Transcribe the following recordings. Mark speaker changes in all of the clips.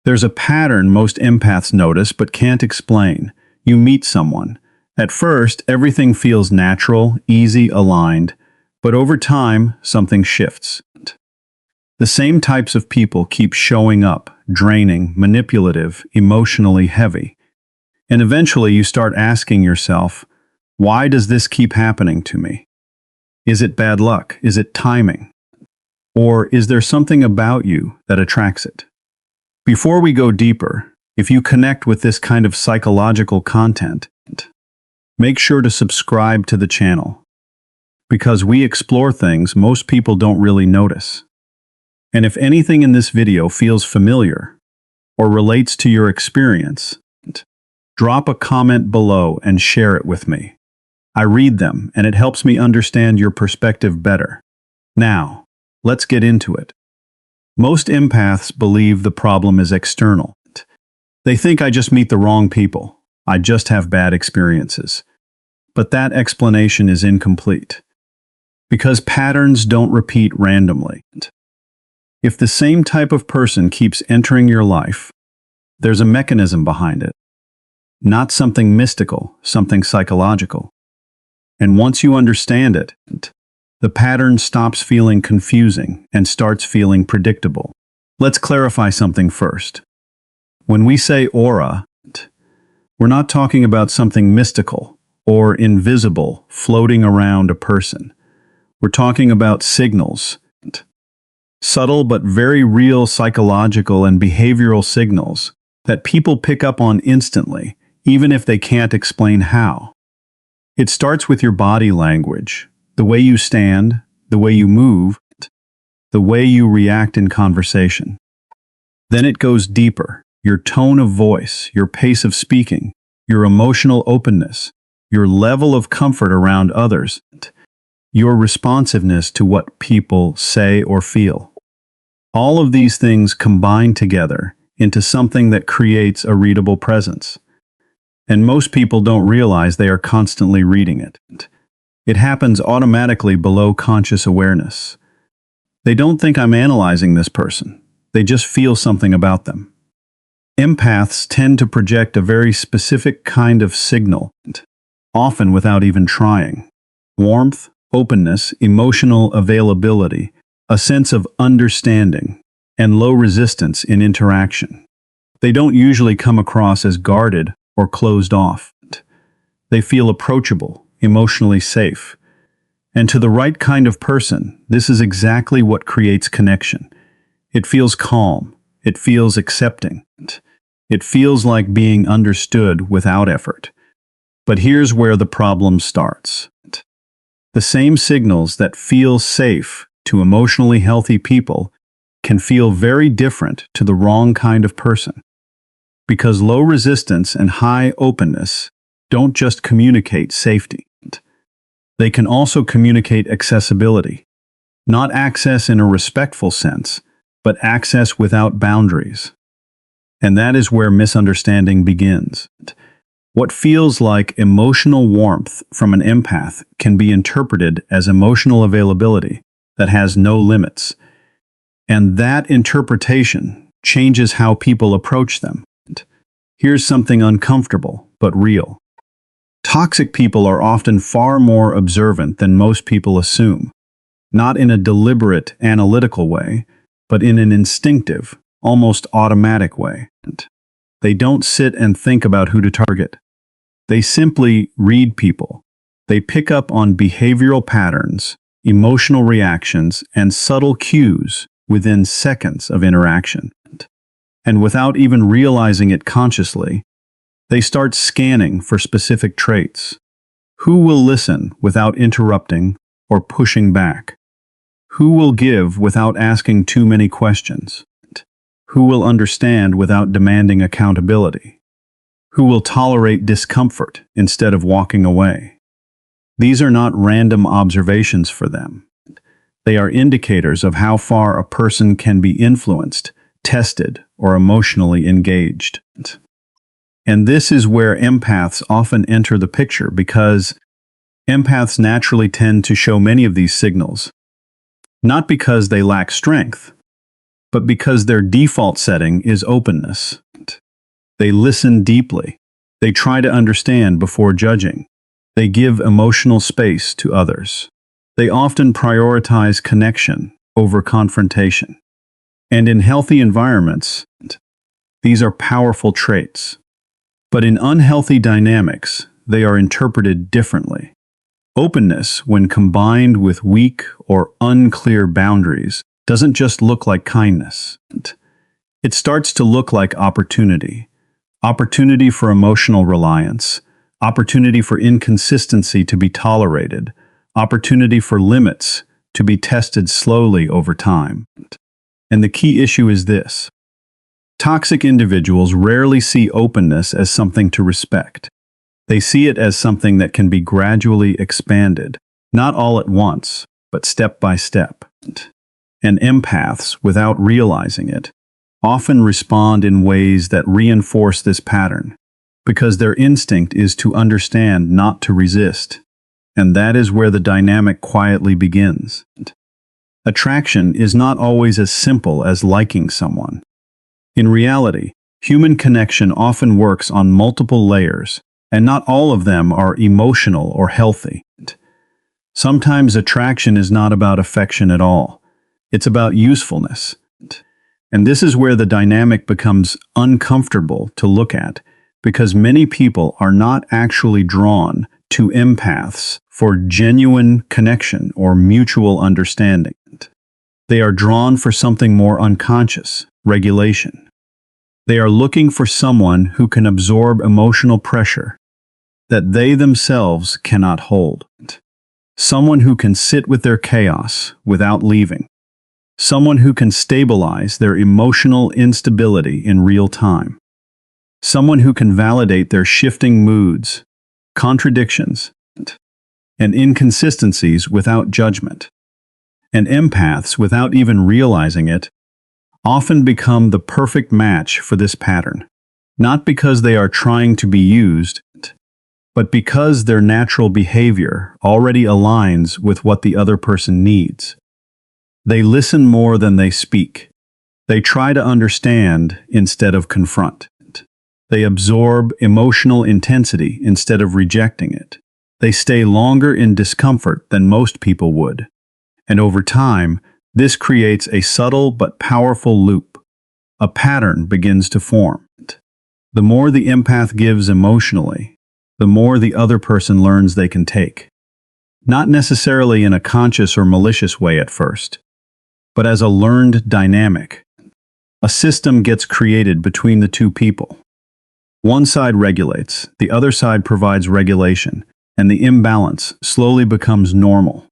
Speaker 1: There's a pattern most empaths notice but can't explain. You meet someone. At first, everything feels natural, easy, aligned, but over time, something shifts. The same types of people keep showing up, draining, manipulative, emotionally heavy. And eventually you start asking yourself, why does this keep happening to me? Is it bad luck? Is it timing? Or is there something about you that attracts it? Before we go deeper, if you connect with this kind of psychological content, make sure to subscribe to the channel, because we explore things most people don't really notice. And if anything in this video feels familiar or relates to your experience, drop a comment below and share it with me. I read them, and it helps me understand your perspective better. Now, let's get into it. Most empaths believe the problem is external. They think I just meet the wrong people. I just have bad experiences. But that explanation is incomplete, because patterns don't repeat randomly. If the same type of person keeps entering your life, there's a mechanism behind it. Not something mystical, something psychological. And once you understand it, the pattern stops feeling confusing and starts feeling predictable. Let's clarify something first. When we say aura, we're not talking about something mystical or invisible floating around a person. We're talking about signals, subtle but very real psychological and behavioral signals that people pick up on instantly, even if they can't explain how. It starts with your body language, the way you stand, the way you move, the way you react in conversation. Then it goes deeper, your tone of voice, your pace of speaking, your emotional openness, your level of comfort around others, your responsiveness to what people say or feel. All of these things combine together into something that creates a readable presence. And most people don't realize they are constantly reading it. It happens automatically below conscious awareness. They don't think I'm analyzing this person. They just feel something about them. Empaths tend to project a very specific kind of signal, often without even trying. Warmth, openness, emotional availability, a sense of understanding, and low resistance in interaction. They don't usually come across as guarded or closed off. They feel approachable, emotionally safe. And to the right kind of person, this is exactly what creates connection. It feels calm. It feels accepting. It feels like being understood without effort. But here's where the problem starts. The same signals that feel safe to emotionally healthy people can feel very different to the wrong kind of person. Because low resistance and high openness don't just communicate safety. They can also communicate accessibility. Not access in a respectful sense, but access without boundaries. And that is where misunderstanding begins. What feels like emotional warmth from an empath can be interpreted as emotional availability that has no limits. And that interpretation changes how people approach them. Here's something uncomfortable, but real. Toxic people are often far more observant than most people assume. Not in a deliberate, analytical way, but in an instinctive, almost automatic way. They don't sit and think about who to target. They simply read people. They pick up on behavioral patterns, emotional reactions, and subtle cues within seconds of interaction. And without even realizing it consciously, they start scanning for specific traits. Who will listen without interrupting or pushing back? Who will give without asking too many questions? Who will understand without demanding accountability? Who will tolerate discomfort instead of walking away? These are not random observations for them. They are indicators of how far a person can be influenced, tested, or emotionally engaged. And this is where empaths often enter the picture, because empaths naturally tend to show many of these signals. Not because they lack strength, but because their default setting is openness. They listen deeply. They try to understand before judging. They give emotional space to others. They often prioritize connection over confrontation. And in healthy environments, these are powerful traits. But in unhealthy dynamics, they are interpreted differently. Openness, when combined with weak or unclear boundaries, doesn't just look like kindness. It starts to look like opportunity. Opportunity for emotional reliance. Opportunity for inconsistency to be tolerated. Opportunity for limits to be tested slowly over time. And the key issue is this. Toxic individuals rarely see openness as something to respect. They see it as something that can be gradually expanded, not all at once, but step by step. And empaths, without realizing it, often respond in ways that reinforce this pattern, because their instinct is to understand, not to resist. And that is where the dynamic quietly begins. Attraction is not always as simple as liking someone. In reality, human connection often works on multiple layers, and not all of them are emotional or healthy. Sometimes attraction is not about affection at all. It's about usefulness. And this is where the dynamic becomes uncomfortable to look at, because many people are not actually drawn to empaths for genuine connection or mutual understanding. They are drawn for something more unconscious, regulation. They are looking for someone who can absorb emotional pressure that they themselves cannot hold. Someone who can sit with their chaos without leaving. Someone who can stabilize their emotional instability in real time. Someone who can validate their shifting moods, contradictions, and inconsistencies without judgment. And empaths, without even realizing it, often become the perfect match for this pattern, not because they are trying to be used, but because their natural behavior already aligns with what the other person needs. They listen more than they speak. They try to understand instead of confront. They absorb emotional intensity instead of rejecting it. They stay longer in discomfort than most people would. And over time, this creates a subtle but powerful loop. A pattern begins to form. The more the empath gives emotionally, the more the other person learns they can take. Not necessarily in a conscious or malicious way at first, but as a learned dynamic. A system gets created between the two people. One side regulates, the other side provides regulation, and the imbalance slowly becomes normal.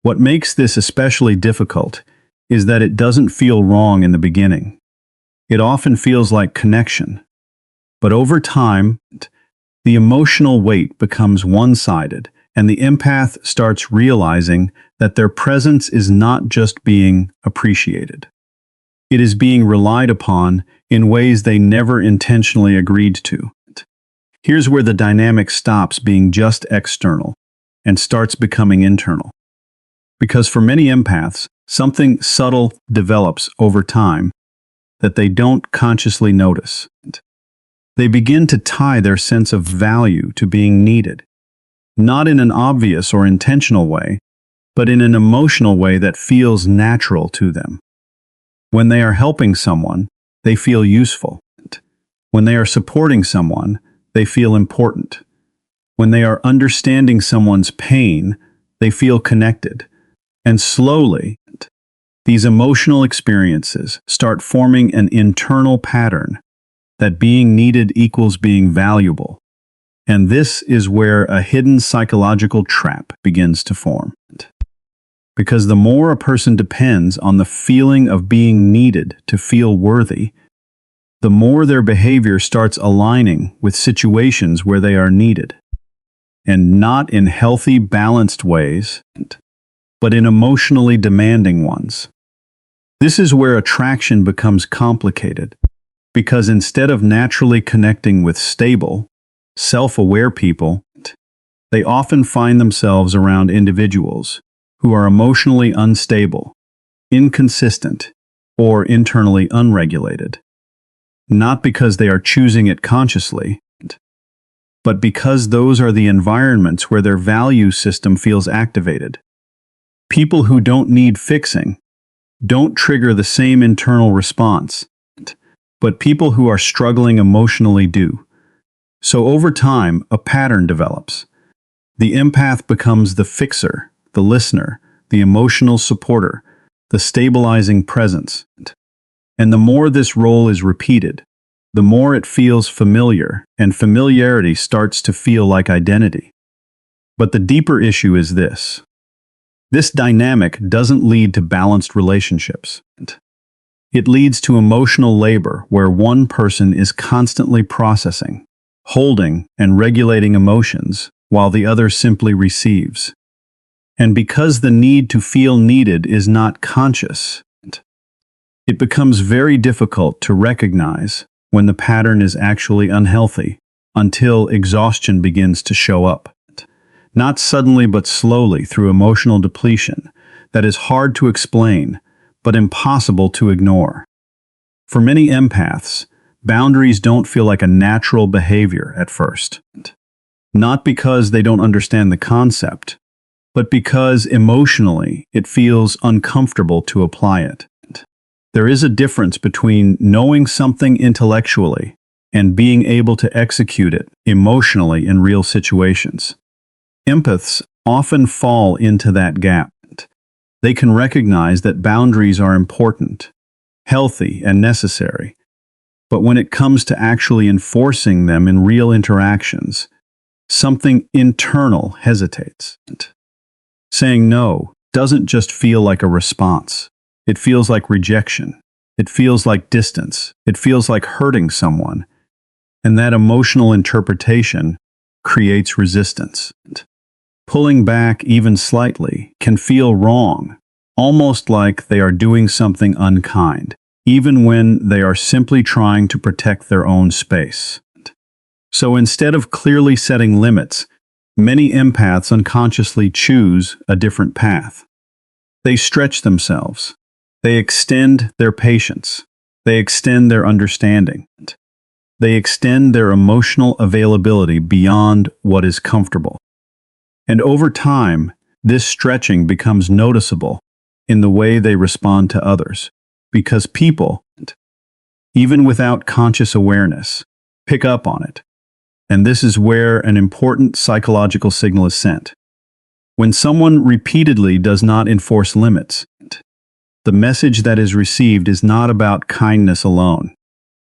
Speaker 1: What makes this especially difficult is that it doesn't feel wrong in the beginning. It often feels like connection. But over time, the emotional weight becomes one-sided, and the empath starts realizing that their presence is not just being appreciated. It is being relied upon in ways they never intentionally agreed to. Here's where the dynamic stops being just external and starts becoming internal. Because for many empaths, something subtle develops over time that they don't consciously notice. They begin to tie their sense of value to being needed, not in an obvious or intentional way, but in an emotional way that feels natural to them. When they are helping someone, they feel useful. When they are supporting someone, they feel important. When they are understanding someone's pain, they feel connected. And slowly, these emotional experiences start forming an internal pattern that being needed equals being valuable. And this is where a hidden psychological trap begins to form. Because the more a person depends on the feeling of being needed to feel worthy, the more their behavior starts aligning with situations where they are needed. And not in healthy, balanced ways, but in emotionally demanding ones. This is where attraction becomes complicated, because instead of naturally connecting with stable, self-aware people, they often find themselves around individuals who are emotionally unstable, inconsistent, or internally unregulated. Not because they are choosing it consciously, but because those are the environments where their value system feels activated. People who don't need fixing don't trigger the same internal response, but people who are struggling emotionally do. So over time, a pattern develops. The empath becomes the fixer, the listener, the emotional supporter, the stabilizing presence. And the more this role is repeated, the more it feels familiar, and familiarity starts to feel like identity. But the deeper issue is this. This dynamic doesn't lead to balanced relationships. It leads to emotional labor where one person is constantly processing, holding, and regulating emotions while the other simply receives. And because the need to feel needed is not conscious, it becomes very difficult to recognize when the pattern is actually unhealthy until exhaustion begins to show up. Not suddenly but slowly through emotional depletion that is hard to explain but impossible to ignore. For many empaths, boundaries don't feel like a natural behavior at first. Not because they don't understand the concept, but because emotionally it feels uncomfortable to apply it. There is a difference between knowing something intellectually and being able to execute it emotionally in real situations. Empaths often fall into that gap. They can recognize that boundaries are important, healthy, and necessary. But when it comes to actually enforcing them in real interactions, something internal hesitates. Saying no doesn't just feel like a response. It feels like rejection. It feels like distance. It feels like hurting someone. And that emotional interpretation creates resistance. Pulling back even slightly can feel wrong, almost like they are doing something unkind, even when they are simply trying to protect their own space. So instead of clearly setting limits, many empaths unconsciously choose a different path. They stretch themselves. They extend their patience. They extend their understanding. They extend their emotional availability beyond what is comfortable. And over time, this stretching becomes noticeable in the way they respond to others, because people, even without conscious awareness, pick up on it. And this is where an important psychological signal is sent. When someone repeatedly does not enforce limits, the message that is received is not about kindness alone.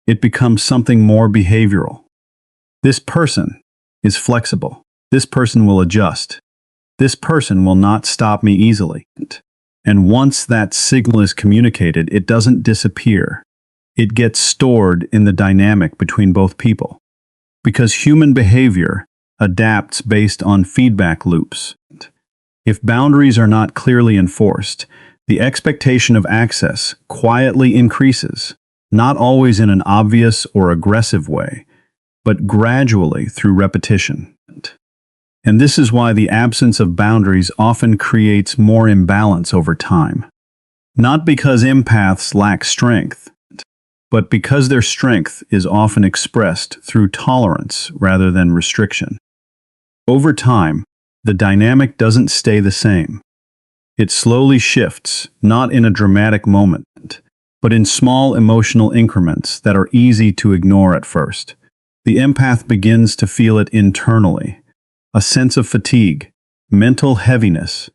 Speaker 1: It becomes something more behavioral. This person is flexible. This person will adjust. This person will not stop me easily. And once that signal is communicated, it doesn't disappear. It gets stored in the dynamic between both people. Because human behavior adapts based on feedback loops. If boundaries are not clearly enforced, the expectation of access quietly increases, not always in an obvious or aggressive way, but gradually through repetition. And this is why the absence of boundaries often creates more imbalance over time. Not because empaths lack strength, but because their strength is often expressed through tolerance rather than restriction. Over time, the dynamic doesn't stay the same. It slowly shifts, not in a dramatic moment, but in small emotional increments that are easy to ignore at first. The empath begins to feel it internally. A sense of fatigue, mental heaviness,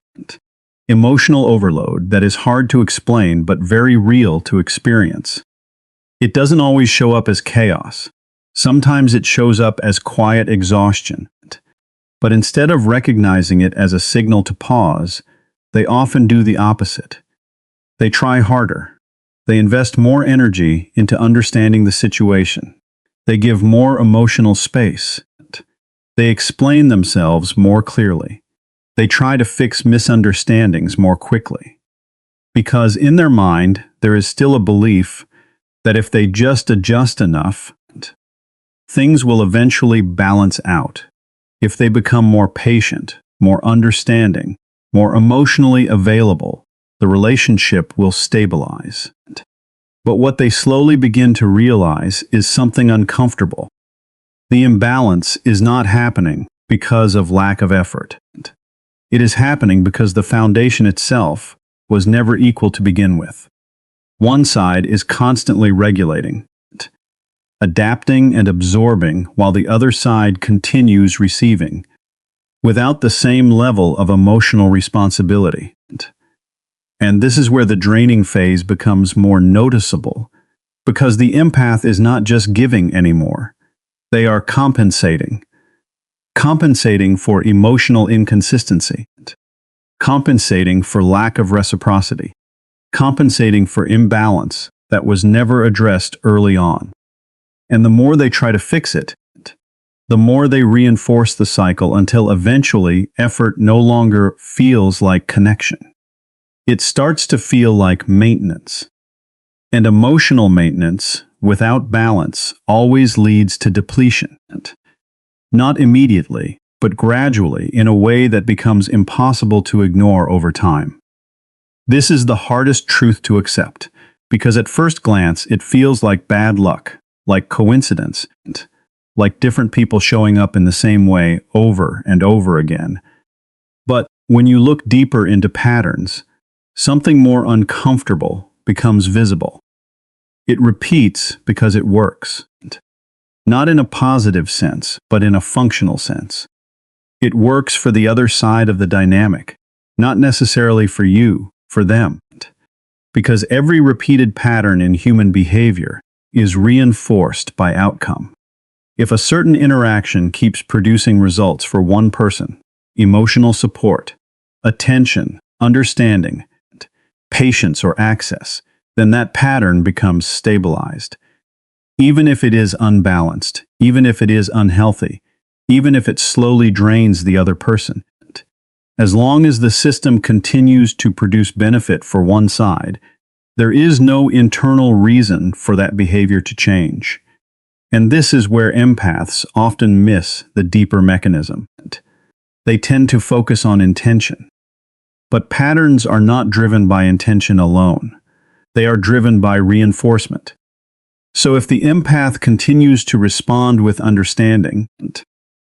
Speaker 1: emotional overload that is hard to explain but very real to experience. It doesn't always show up as chaos. Sometimes it shows up as quiet exhaustion. But instead of recognizing it as a signal to pause, they often do the opposite. They try harder. They invest more energy into understanding the situation. They give more emotional space. They explain themselves more clearly. They try to fix misunderstandings more quickly. Because in their mind, there is still a belief that if they just adjust enough, things will eventually balance out. If they become more patient, more understanding, more emotionally available, the relationship will stabilize. But what they slowly begin to realize is something uncomfortable. The imbalance is not happening because of lack of effort. It is happening because the foundation itself was never equal to begin with. One side is constantly regulating, adapting and absorbing, while the other side continues receiving, without the same level of emotional responsibility. And this is where the draining phase becomes more noticeable, because the empath is not just giving anymore. They are compensating for emotional inconsistency, compensating for lack of reciprocity, compensating for imbalance that was never addressed early on. And the more they try to fix it, the more they reinforce the cycle until eventually effort no longer feels like connection. It starts to feel like maintenance. And emotional maintenance, without balance, always leads to depletion. Not immediately, but gradually, in a way that becomes impossible to ignore over time. This is the hardest truth to accept, because at first glance it feels like bad luck, like coincidence, like different people showing up in the same way over and over again. But when you look deeper into patterns, something more uncomfortable becomes visible. It repeats because it works. Not in a positive sense, but in a functional sense. It works for the other side of the dynamic, not necessarily for you, for them. Because every repeated pattern in human behavior is reinforced by outcome. If a certain interaction keeps producing results for one person, emotional support, attention, understanding, patience or access, then that pattern becomes stabilized. Even if it is unbalanced, even if it is unhealthy, even if it slowly drains the other person. As long as the system continues to produce benefit for one side, there is no internal reason for that behavior to change. And this is where empaths often miss the deeper mechanism. They tend to focus on intention. But patterns are not driven by intention alone. They are driven by reinforcement. So if the empath continues to respond with understanding,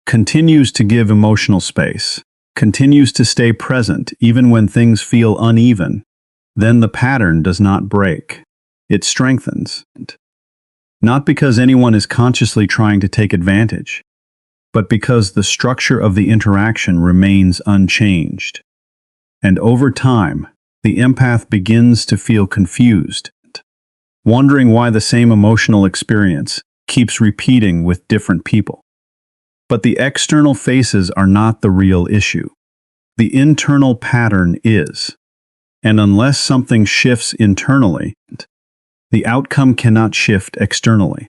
Speaker 1: continues to give emotional space, continues to stay present even when things feel uneven, then the pattern does not break. It strengthens. Not because anyone is consciously trying to take advantage, but because the structure of the interaction remains unchanged. And over time, the empath begins to feel confused, wondering why the same emotional experience keeps repeating with different people. But the external faces are not the real issue. The internal pattern is. And unless something shifts internally, the outcome cannot shift externally.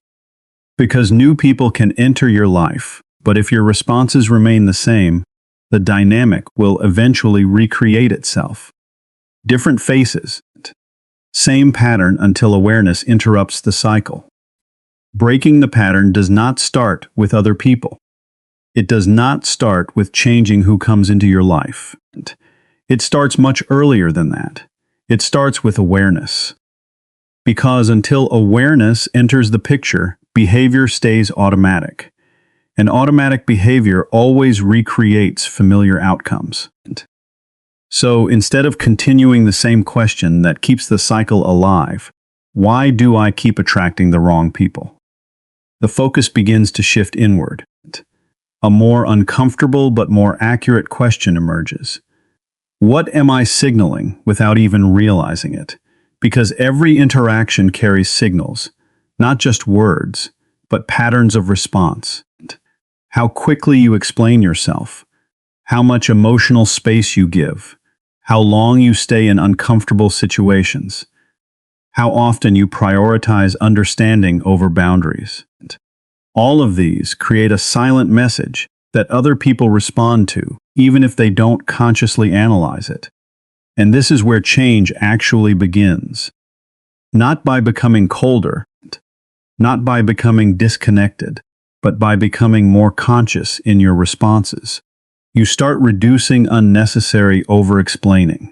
Speaker 1: Because new people can enter your life, but if your responses remain the same, the dynamic will eventually recreate itself. Different faces, same pattern until awareness interrupts the cycle. Breaking the pattern does not start with other people. It does not start with changing who comes into your life. It starts much earlier than that. It starts with awareness. Because until awareness enters the picture, behavior stays automatic. And automatic behavior always recreates familiar outcomes. So instead of continuing the same question that keeps the cycle alive, why do I keep attracting the wrong people? The focus begins to shift inward. A more uncomfortable but more accurate question emerges. What am I signaling without even realizing it? Because every interaction carries signals, not just words, but patterns of response. How quickly you explain yourself, how much emotional space you give, how long you stay in uncomfortable situations, how often you prioritize understanding over boundaries. All of these create a silent message that other people respond to, even if they don't consciously analyze it. And this is where change actually begins. Not by becoming colder, not by becoming disconnected, but by becoming more conscious in your responses. You start reducing unnecessary over-explaining.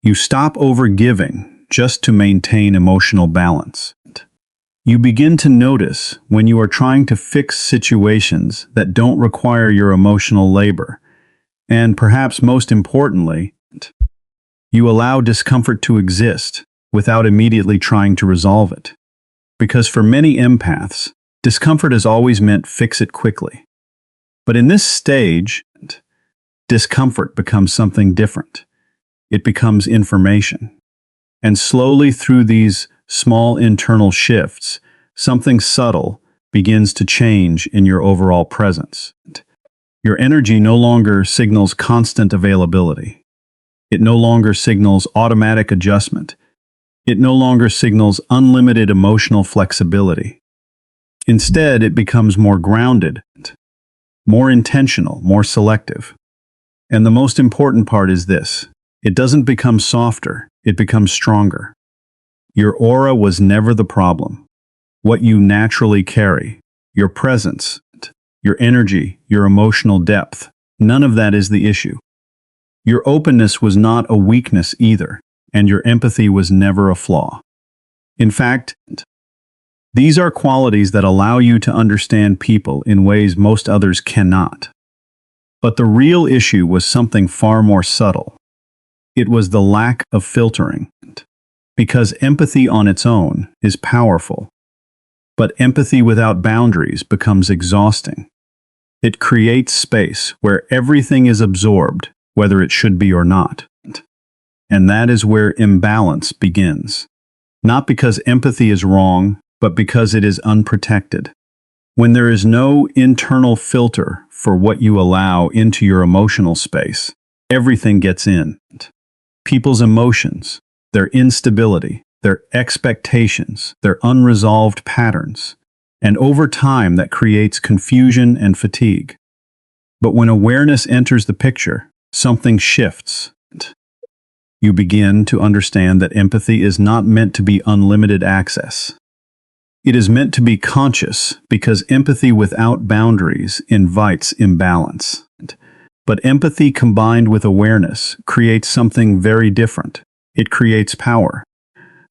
Speaker 1: You stop over-giving just to maintain emotional balance. You begin to notice when you are trying to fix situations that don't require your emotional labor. And perhaps most importantly, you allow discomfort to exist without immediately trying to resolve it. Because for many empaths, discomfort has always meant fix it quickly. But in this stage, discomfort becomes something different. It becomes information. And slowly through these small internal shifts, something subtle begins to change in your overall presence. Your energy no longer signals constant availability. It no longer signals automatic adjustment. It no longer signals unlimited emotional flexibility. Instead, it becomes more grounded, more intentional, more selective. And the most important part is this: it doesn't become softer, it becomes stronger. Your aura was never the problem. What you naturally carry, your presence, your energy, your emotional depth, none of that is the issue. Your openness was not a weakness either, and your empathy was never a flaw. In fact, these are qualities that allow you to understand people in ways most others cannot. But the real issue was something far more subtle. It was the lack of filtering. Because empathy on its own is powerful, but empathy without boundaries becomes exhausting. It creates space where everything is absorbed, whether it should be or not. And that is where imbalance begins. Not because empathy is wrong, but because it is unprotected. When there is no internal filter for what you allow into your emotional space, everything gets in. People's emotions, their instability, their expectations, their unresolved patterns, and over time that creates confusion and fatigue. But when awareness enters the picture, something shifts. You begin to understand that empathy is not meant to be unlimited access. It is meant to be conscious because empathy without boundaries invites imbalance. But empathy combined with awareness creates something very different. It creates power.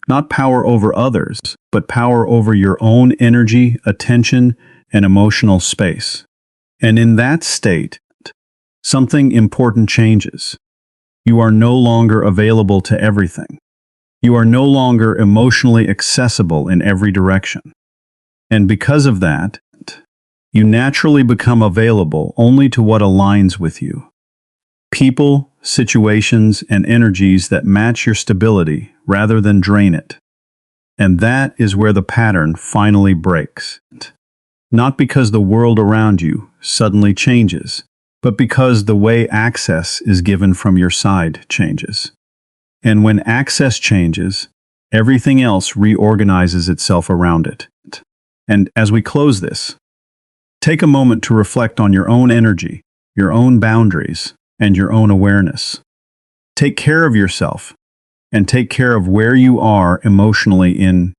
Speaker 1: Not power over others, but power over your own energy, attention, and emotional space. And in that state, something important changes. You are no longer available to everything. You are no longer emotionally accessible in every direction. And because of that, you naturally become available only to what aligns with you. People, situations, and energies that match your stability rather than drain it. And that is where the pattern finally breaks. Not because the world around you suddenly changes, but because the way access is given from your side changes. And when access changes, everything else reorganizes itself around it. And as we close this, take a moment to reflect on your own energy, your own boundaries, and your own awareness. Take care of yourself, and take care of where you are emotionally in